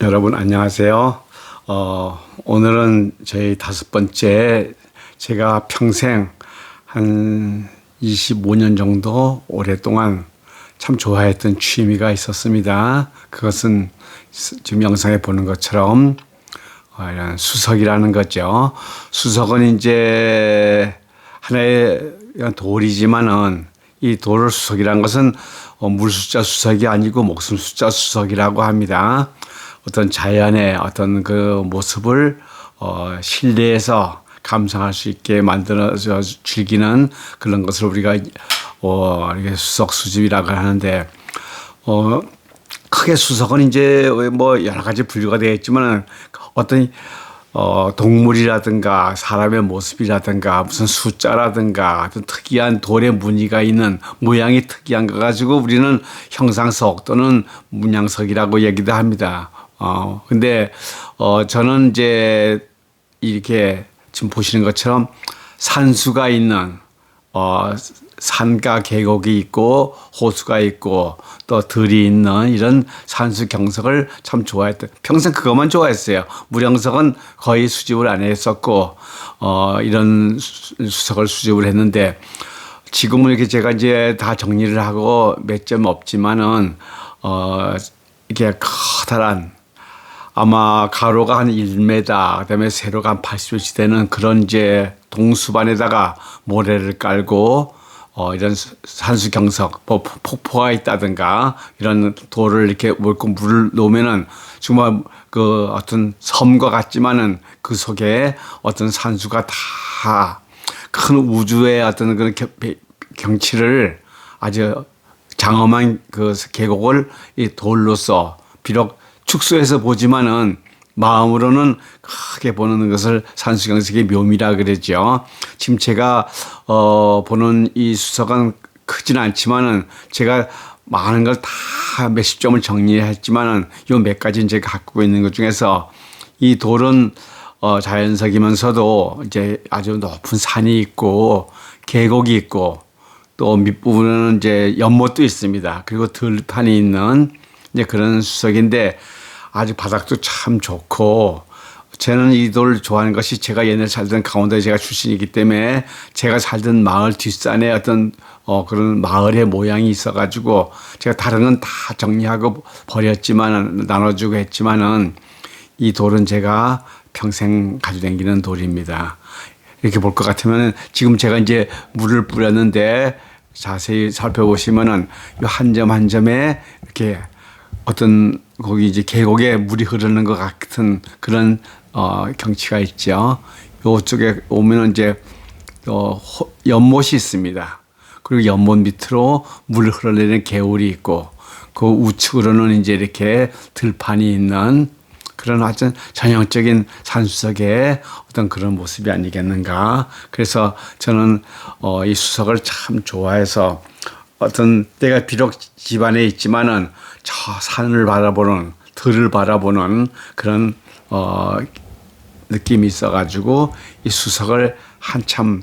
여러분 안녕하세요. 오늘은 저희 5번째 제가 평생 한 25년 정도 오랫동안 참 좋아했던 취미가 있었습니다. 그것은 지금 영상에 보는 것처럼 이런 수석이라는 거죠. 수석은 이제 하나의 돌이지만은 이 돌을 수석이라는 것은 물숫자 수석이 아니고 목숨 숫자 수석이라고 합니다. 어떤 자연의 어떤 그 모습을 실내에서 감상할 수 있게 만들어서 즐기는 그런 것을 우리가 이렇게 수석 수집이라고 하는데 크게 수석은 이제 뭐 여러 가지 분류가 되어 있지만 어떤 동물이라든가 사람의 모습이라든가 무슨 숫자라든가 어떤 특이한 돌의 무늬가 있는 모양이 특이한 거 가지고 우리는 형상석 또는 문양석이라고 얘기도 합니다. 근데 저는 이제 이렇게 지금 보시는 것처럼 산수가 있는 산과 계곡이 있고 호수가 있고 또 들이 있는 이런 산수 경석을 참 좋아했던, 평생 그것만 좋아했어요. 무령석은 거의 수집을 안 했었고 이런 수석을 수집을 했는데 지금은 이렇게 제가 이제 다 정리를 하고 몇 점 없지만은 이게 커다란 아마 가로가 한 1m, 그다음에 세로가 한 80cm 되는 그런 이제 동수반에다가 모래를 깔고 이런 산수 경석, 뭐 폭포가 있다든가 이런 돌을 이렇게 물을 놓으면은 정말 그 어떤 섬과 같지만은 그 속에 어떤 산수가 다 큰 우주의 어떤 그런 경치를 아주 장엄한 그 계곡을 이 돌로서 비록 축소해서 보지만은 마음으로는 크게 보는 것을 산수경석의 묘미라 그러죠. 지금 제가 보는 이 수석은 크지는 않지만은 제가 많은 걸 다 몇십 점을 정리했지만은 요 몇 가지 제가 갖고 있는 것 중에서 이 돌은 자연석이면서도 이제 아주 높은 산이 있고 계곡이 있고 또 밑부분은 이제 연못도 있습니다. 그리고 들판이 있는 이제 그런 수석인데 아주 바닥도 참 좋고, 저는 이 돌을 좋아하는 것이 제가 옛날에 살던 강원도에 제가 출신이기 때문에 제가 살던 마을 뒷산에 어떤 그런 마을의 모양이 있어가지고 제가 다른 건 다 정리하고 버렸지만 나눠주고 했지만은 이 돌은 제가 평생 가지고 다니는 돌입니다. 이렇게 볼 것 같으면 지금 제가 이제 물을 뿌렸는데 자세히 살펴보시면은 이 한 점 한 점에 이렇게 어떤 거기 이제 계곡에 물이 흐르는 것 같은 그런 경치가 있죠. 요쪽에 오면은 이제 연못이 있습니다. 그리고 연못 밑으로 물을 흘러내리는 개울이 있고 그 우측으로는 이제 이렇게 들판이 있는 그런 아주 전형적인 산수석의 어떤 그런 모습이 아니겠는가. 그래서 저는 이 수석을 참 좋아해서 어떤 때가 비록 집안에 있지만은 저 산을 바라보는, 들을 바라보는 그런 느낌이 있어가지고 이 수석을 한참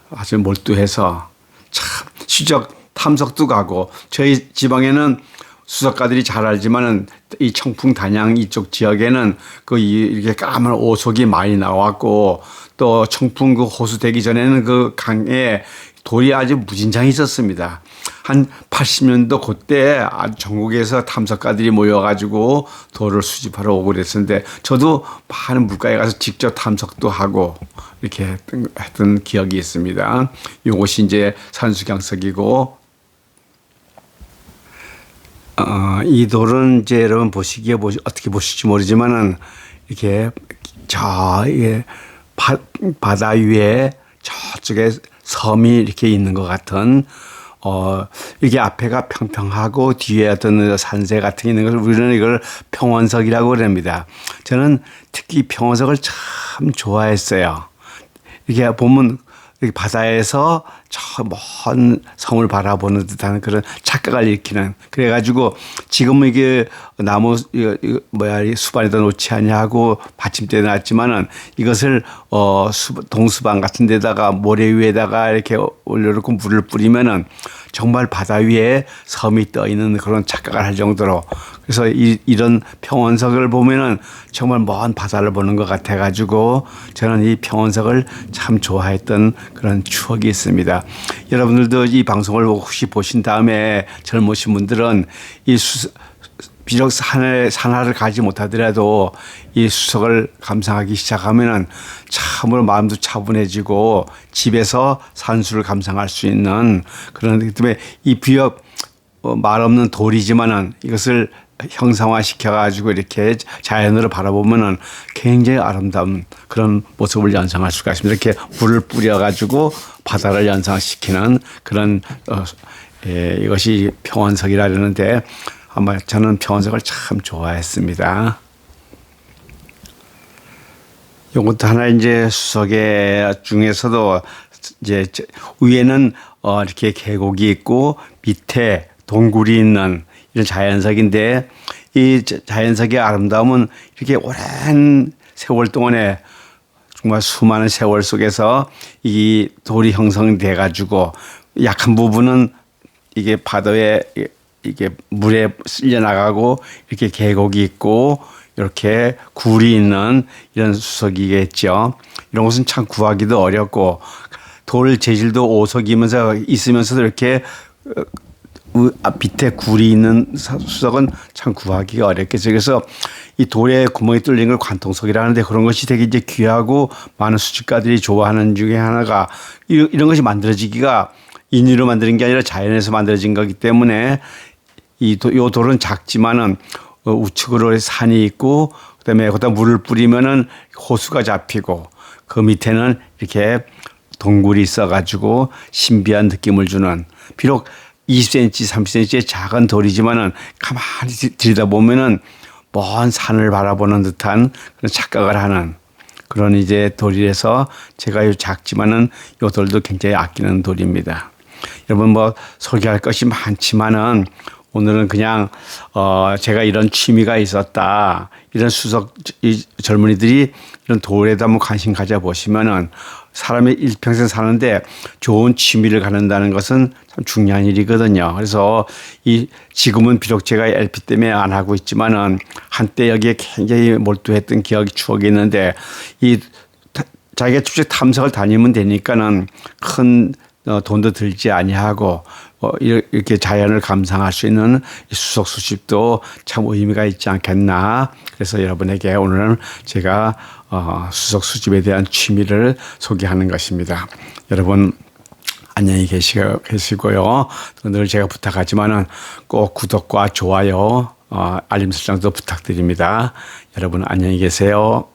아주 몰두해서 참 시적 탐석도 가고, 저희 지방에는 수석가들이 잘 알지만은 이 청풍 단양 이쪽 지역에는 그 이렇게 까만 오속이 많이 나왔고 또 청풍 그 호수 되기 전에는 그 강에 돌이 아주 무진장이 있었습니다. 한 80년도 그때 아주 전국에서 탐석가들이 모여가지고 돌을 수집하러 오고 그랬었는데 저도 많은 물가에 가서 직접 탐석도 하고 이렇게 했던 기억이 있습니다. 이것이 이제 산수경석이고, 이 돌은 이제 여러분 보시기에 어떻게 보실지 모르지만은 이렇게 이게 바다 위에 저쪽에 섬이 이렇게 있는 것 같은 이게 앞에가 평평하고 뒤에 어떤 산세 같은 게 있는 것을 우리는 이걸 평원석이라고 그럽니다. 저는 특히 평원석을 참 좋아했어요. 이게 보면 이렇게 바다에서 저 먼 섬을 바라보는 듯한 그런 착각을 일으키는. 그래가지고 지금은 이게 나무 이 수반에다 놓지 않냐고 받침대에 놨지만은 이것을 동수반 같은 데다가 모래 위에다가 이렇게 올려놓고 물을 뿌리면은 정말 바다 위에 섬이 떠 있는 그런 착각을 할 정도로. 그래서 이런 평원석을 보면은 정말 먼 바다를 보는 것 같아가지고 저는 이 평원석을 참 좋아했던 그런 추억이 있습니다. 여러분들도 이 방송을 혹시 보신 다음에 젊으신 분들은 비록 산하를 가지 못하더라도 이 수석을 감상하기 시작하면은 참으로 마음도 차분해지고 집에서 산수를 감상할 수 있는 그런 때문에 이 비록 말 없는 돌이지만은 이것을 형상화 시켜가지고 이렇게 자연으로 바라보면은 굉장히 아름다운 그런 모습을 연상할 수가 있습니다. 이렇게 물을 뿌려가지고 바다를 연상시키는 그런 이것이 평원석이라 그러는데 아마 저는 평원석을 참 좋아했습니다. 이것도 하나 이제 수석의 중에서도 이제 위에는 이렇게 계곡이 있고 밑에 동굴이 있는 이런 자연석인데 이 자연석의 아름다움은 이렇게 오랜 세월 동안에 정말 수많은 세월 속에서 이 돌이 형성돼 가지고 약한 부분은 이게 바다에 이게 물에 쓸려 나가고 이렇게 계곡이 있고 이렇게 굴이 있는 이런 수석이겠죠. 이런 것은 참 구하기도 어렵고 돌 재질도 오석이면서 있으면서도 이렇게 밑에 굴이 있는 수석은 참 구하기가 어렵겠죠. 그래서 이 돌에 구멍이 뚫린 걸 관통석이라는데 그런 것이 되게 이제 귀하고 많은 수집가들이 좋아하는 중에 하나가 이런 것이 만들어지기가 인위로 만드는 게 아니라 자연에서 만들어진 거기 때문에 이 돌은 작지만은 우측으로 산이 있고 그다음에 거기다 물을 뿌리면은 호수가 잡히고 그 밑에는 이렇게 동굴이 있어가지고 신비한 느낌을 주는 비록 20cm, 30cm의 작은 돌이지만은 가만히 들여다보면은 먼 산을 바라보는 듯한 그런 착각을 하는 그런 이제 돌이라서 제가 작지만은 이 돌도 굉장히 아끼는 돌입니다. 여러분 뭐 소개할 것이 많지만은 오늘은 그냥 제가 이런 취미가 있었다. 이런 이 젊은이들이 이런 돌에다 한번 관심 가져보시면은 사람이 일평생 사는데 좋은 취미를 갖는다는 것은 참 중요한 일이거든요. 그래서 지금은 비록 제가 LP 때문에 안 하고 있지만은 한때 여기에 굉장히 몰두했던 추억이 있는데 자기가 직접 탐색을 다니면 되니까는 큰 돈도 들지 아니하고 이렇게 자연을 감상할 수 있는 수석 수집도 참 의미가 있지 않겠나. 그래서 여러분에게 오늘은 제가 수석 수집에 대한 취미를 소개하는 것입니다. 여러분 안녕히 계시고요. 늘 제가 부탁하지만은 꼭 구독과 좋아요, 알림 설정도 부탁드립니다. 여러분 안녕히 계세요.